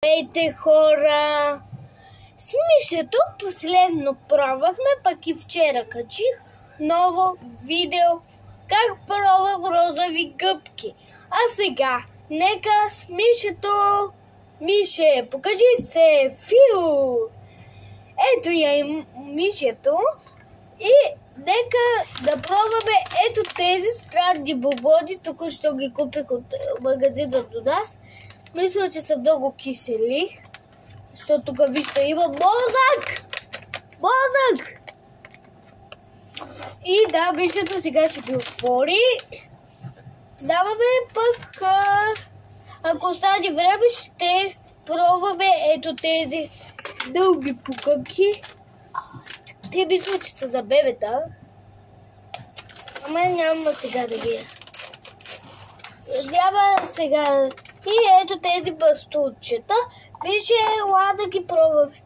Здравейте, хора! С Мишето последно пробвахме, пък и вчера качих ново видео как пробвам розови гъбки. А сега, нека с Мишето... Мише, покажи се! Фиу! Ето я и Мишето. И нека да пробваме ето тези странни бобони. Тук ще ги купих от магазина до нас. Мисля, че са много кисели. Защото тук вижте има мозък! Мозък! И да, Мишето сега ще ги отвори. Даваме пък... Ако остане време, ще пробваме ето тези дълги пуканки. Те мисля, че са за бебета. Ама няма сега да ги... Няма сега... И ето тези бастунчета. Виж, ела да ги пробваме.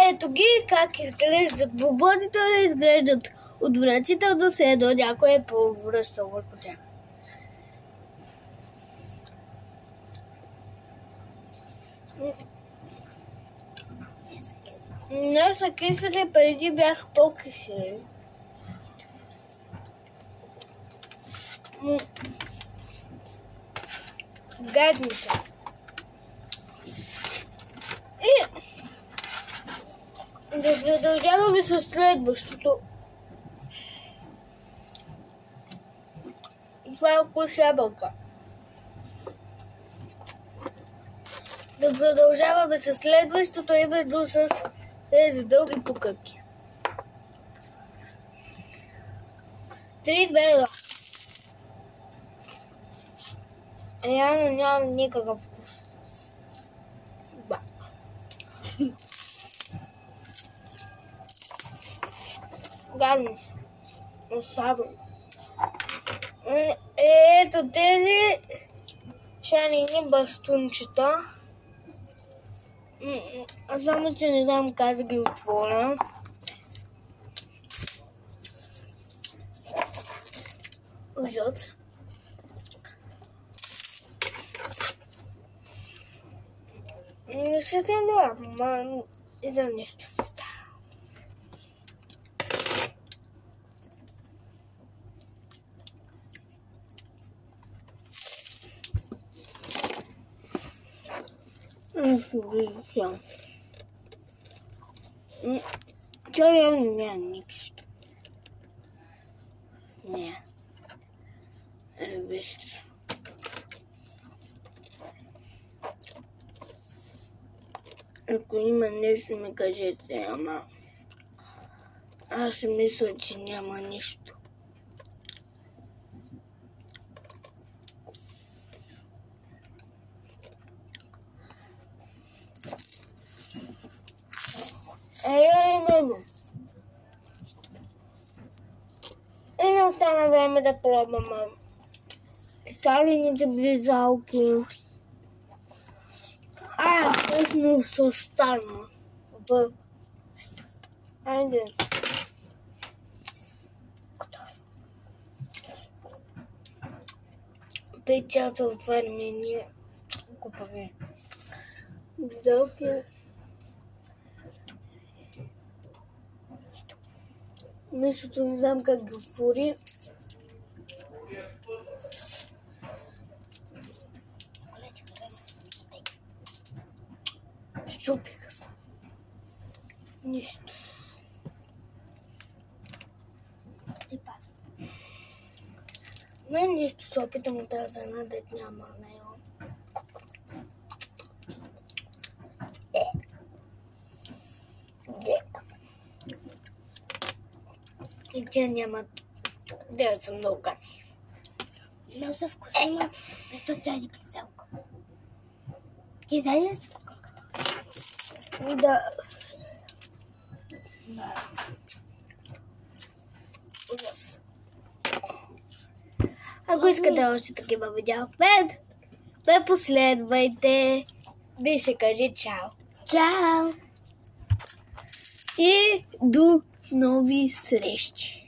Ето ги, как изглеждат бобоните, да изглеждат отвратително, се едно някой е повръщал върху тях. Не са кисели, преди бяха по-кисели. Гадни са. И да продължаваме с следващото. Това е вкус ябълка. Да продължаваме с следващото, именно с тези дълги пуканки. 3-2-1. Реално нямам никакъв вкус. Ба. Гадни са. Особено. Ето тези шанини бастунчета. Само че не знам как да ги отворя. Ужас. Не се тръгва, ама и за нещо не става. Чакай, няма нищо. Не. Вижте. Ако има нещо, ми кажете, ама аз си мисля, че няма нищо. Именно. И не остана време да пробвам салените близалки. Точно се остана. Айде. Пет часа отваряме и ние купаме близалки. Мишето не знам как ги отвори. Щупиха се. Нищо. Нищо ще опитам от тази една, дет няма него. И че няма. Девет съм много гадни. Много са вкусни, но защо тя ги близалка? Ти заедно ли си пуканката? Да. Ужас. Ако искате още такива видеа от мен, ме последвайте. Ви ще кажи чао. Чао! И до нови срещи.